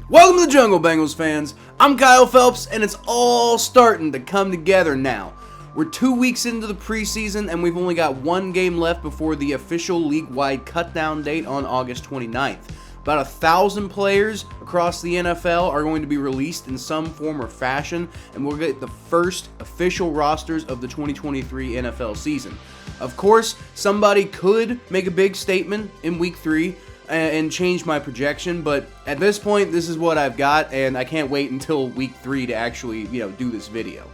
Welcome to the Jungle, Bengals fans. I'm Kyle Phelps, and it's all starting to come together now. We're 2 weeks into the preseason, and we've only got one game left before the official league-wide cut-down date on August 29th. About 1,000 players across the NFL are going to be released in some form or fashion, and we'll get the first official rosters of the 2023 NFL season. Of course, somebody could make a big statement in Week 3 and change my projection, but at this point, this is what I've got, and I can't wait until Week 3 to actually, do this video.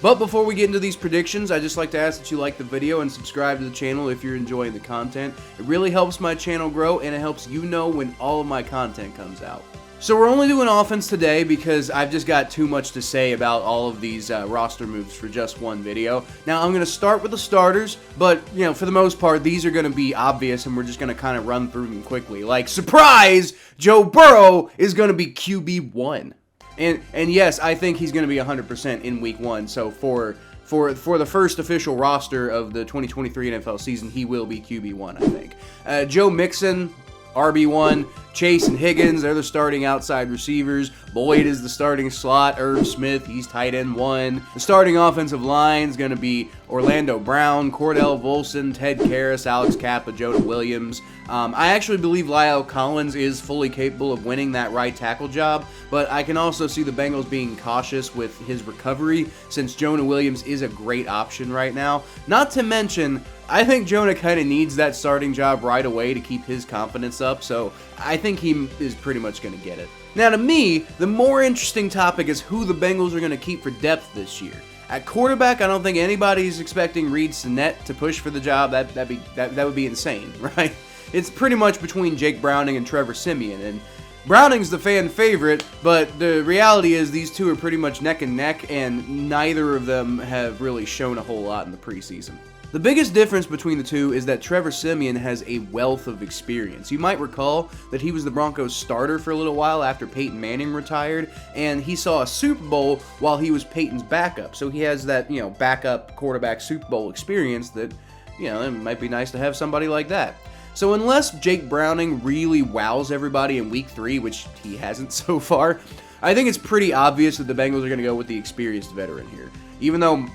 But before we get into these predictions, I'd just like to ask that you like the video and subscribe to the channel if you're enjoying the content. It really helps my channel grow, and it helps you know when all of my content comes out. So we're only doing offense today because I've just got too much to say about all of these roster moves for just one video. Now I'm going to start with the starters, but for the most part these are going to be obvious and we're just going to kind of run through them quickly. Like, surprise, Joe Burrow is going to be QB1. And yes, I think he's going to be 100% in Week 1. So for the first official roster of the 2023 NFL season, he will be QB1, I think. Joe Mixon, RB1, Chase and Higgins, they're the starting outside receivers. Boyd is the starting slot. Irv Smith, he's tight end 1. The starting offensive line is going to be Orlando Brown, Cordell Volson, Ted Karras, Alex Kappa, Jonah Williams. I actually believe La'el Collins is fully capable of winning that right tackle job, but I can also see the Bengals being cautious with his recovery since Jonah Williams is a great option right now. Not to mention, I think Jonah kind of needs that starting job right away to keep his confidence up, so I think he is pretty much going to get it. Now, to me, the more interesting topic is who the Bengals are going to keep for depth this year. At quarterback, I don't think anybody's expecting Reed Sinnett to push for the job. That would be insane, right? It's pretty much between Jake Browning and Trevor Siemian, and Browning's the fan favorite, but the reality is these two are pretty much neck and neck, and neither of them have really shown a whole lot in the preseason. The biggest difference between the two is that Trevor Siemian has a wealth of experience. You might recall that he was the Broncos starter for a little while after Peyton Manning retired, and he saw a Super Bowl while he was Peyton's backup. So he has that, backup quarterback Super Bowl experience that, it might be nice to have somebody like that. So unless Jake Browning really wows everybody in Week 3, which he hasn't so far, I think it's pretty obvious that the Bengals are going to go with the experienced veteran here. Even though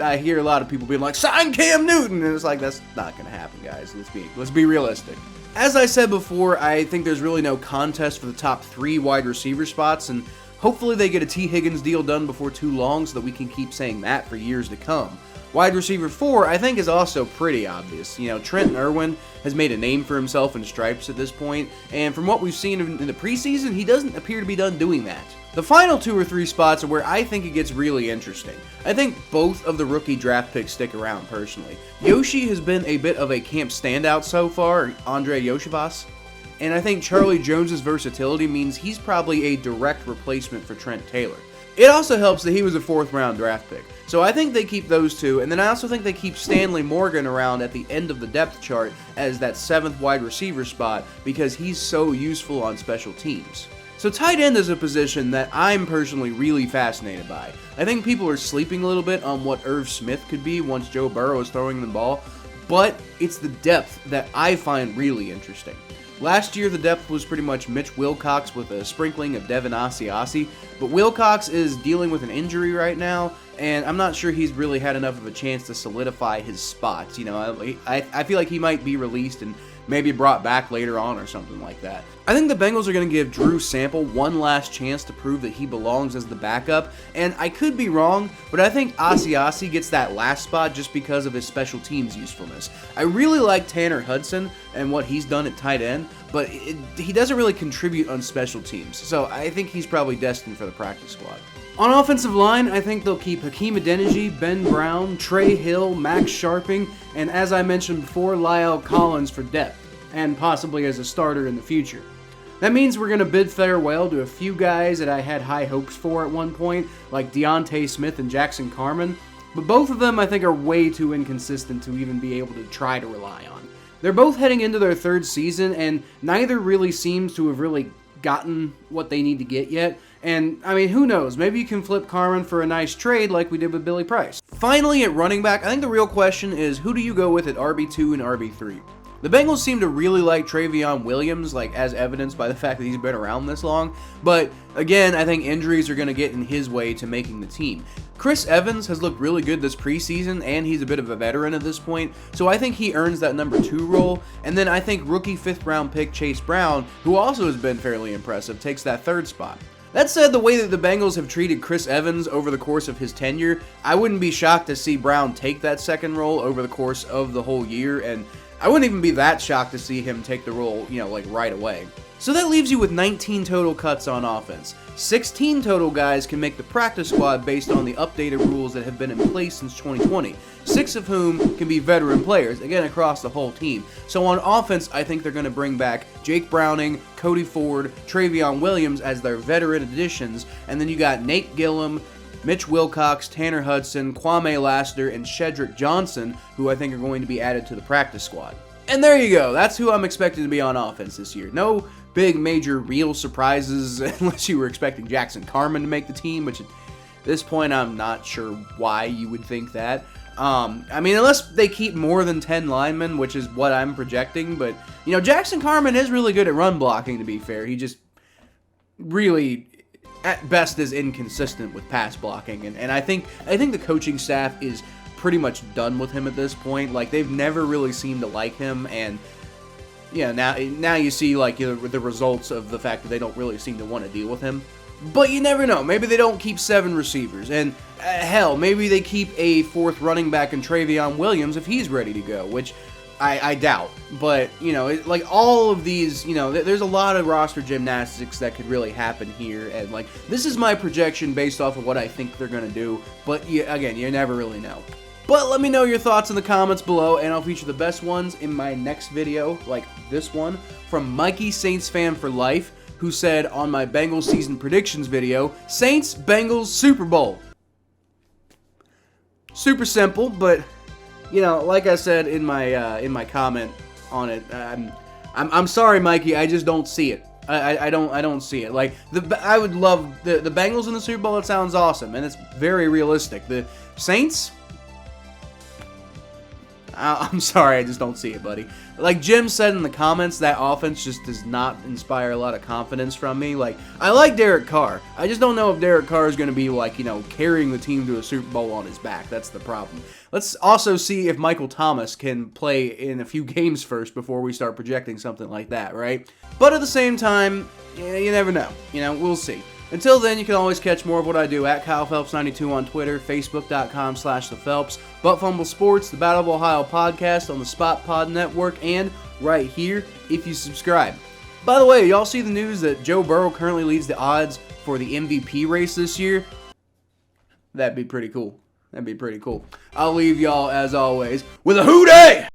I hear a lot of people being like, sign Cam Newton, and it's like, that's not going to happen, guys. Let's be realistic. As I said before, I think there's really no contest for the top 3 wide receiver spots, and hopefully they get a T. Higgins deal done before too long so that we can keep saying that for years to come. Wide receiver 4, I think, is also pretty obvious. Trent Irwin has made a name for himself in stripes at this point, and from what we've seen in the preseason, he doesn't appear to be done doing that. The final 2 or 3 spots are where I think it gets really interesting. I think both of the rookie draft picks stick around, personally. Yoshi has been a bit of a camp standout so far, Andre Yoshivas, and I think Charlie Jones's versatility means he's probably a direct replacement for Trent Taylor. It also helps that he was a 4th-round draft pick. So I think they keep those 2, and then I also think they keep Stanley Morgan around at the end of the depth chart as that 7th wide receiver spot because he's so useful on special teams. So tight end is a position that I'm personally really fascinated by. I think people are sleeping a little bit on what Irv Smith could be once Joe Burrow is throwing the ball, but it's the depth that I find really interesting. Last year, the depth was pretty much Mitch Wilcox with a sprinkling of Devin Asiasi, but Wilcox is dealing with an injury right now, and I'm not sure he's really had enough of a chance to solidify his spots. I feel like he might be released and maybe brought back later on or something like that. I think the Bengals are going to give Drew Sample one last chance to prove that he belongs as the backup, and I could be wrong, but I think Asiasi gets that last spot just because of his special teams usefulness. I really like Tanner Hudson and what he's done at tight end, but he doesn't really contribute on special teams, so I think he's probably destined for the practice squad. On offensive line, I think they'll keep Hakeem Adeniji, Ben Brown, Trey Hill, Max Sharping, and as I mentioned before, La'el Collins for depth, and possibly as a starter in the future. That means we're going to bid farewell to a few guys that I had high hopes for at one point, like Deontay Smith and Jackson Carman, but both of them I think are way too inconsistent to even be able to try to rely on. They're both heading into their 3rd season, and neither really seems to have really gotten what they need to get yet, and I mean, who knows, maybe you can flip Carman for a nice trade like we did with Billy Price. Finally, at running back, I think the real question is who do you go with at RB2 and RB3? The Bengals seem to really like Travion Williams, like as evidenced by the fact that he's been around this long. But again, I think injuries are going to get in his way to making the team. Chris Evans has looked really good this preseason, and he's a bit of a veteran at this point, so I think he earns that number 2 role. And then I think rookie 5th round pick Chase Brown, who also has been fairly impressive, takes that 3rd spot. That said, the way that the Bengals have treated Chris Evans over the course of his tenure, I wouldn't be shocked to see Brown take that 2nd role over the course of the whole year, and I wouldn't even be that shocked to see him take the role, like right away. So that leaves you with 19 total cuts on offense. 16 total guys can make the practice squad based on the updated rules that have been in place since 2020, 6 of whom can be veteran players, again across the whole team. So on offense, I think they're going to bring back Jake Browning, Cody Ford, Travion Williams as their veteran additions, and then you got Nate Gillum, Mitch Wilcox, Tanner Hudson, Kwame Lassiter, and Shedrick Johnson, who I think are going to be added to the practice squad. And there you go. That's who I'm expecting to be on offense this year. No big major real surprises unless you were expecting Jackson Carman to make the team, which at this point I'm not sure why you would think that. I mean, unless they keep more than 10 linemen, which is what I'm projecting, but, Jackson Carman is really good at run blocking, to be fair. He just really, at best, is inconsistent with pass blocking, and I think the coaching staff is pretty much done with him at this point. Like, they've never really seemed to like him, and yeah, now you see like the results of the fact that they don't really seem to want to deal with him. But you never know. Maybe they don't keep 7 receivers, and hell, maybe they keep a 4th running back in Travion Williams if he's ready to go, which I doubt. But like all of these, there's a lot of roster gymnastics that could really happen here, and like this is my projection based off of what I think they're gonna do. But again, you never really know. But let me know your thoughts in the comments below, and I'll feature the best ones in my next video, like this one, from Mikey Saints Fan for Life, who said on my Bengals season predictions video, Saints, Bengals, Super Bowl. Super simple, but, like I said in my comment on it, I'm sorry, Mikey, I just don't see it. I don't see it. Like, I would love the Bengals in the Super Bowl. It sounds awesome, and it's very realistic. The Saints, I'm sorry, I just don't see it, buddy. Like Jim said in the comments, that offense just does not inspire a lot of confidence from me. Like, I like Derek Carr. I just don't know if Derek Carr is going to be, like, carrying the team to a Super Bowl on his back. That's the problem. Let's also see if Michael Thomas can play in a few games first before we start projecting something like that, right? But at the same time, you never know. We'll see. Until then, you can always catch more of what I do at KylePhelps92 on Twitter, Facebook.com/ThePhelps, Butt Fumble Sports, the Battle of Ohio podcast on the Spot Pod Network, and right here if you subscribe. By the way, y'all see the news that Joe Burrow currently leads the odds for the MVP race this year? That'd be pretty cool. I'll leave y'all, as always, with a hoo-day!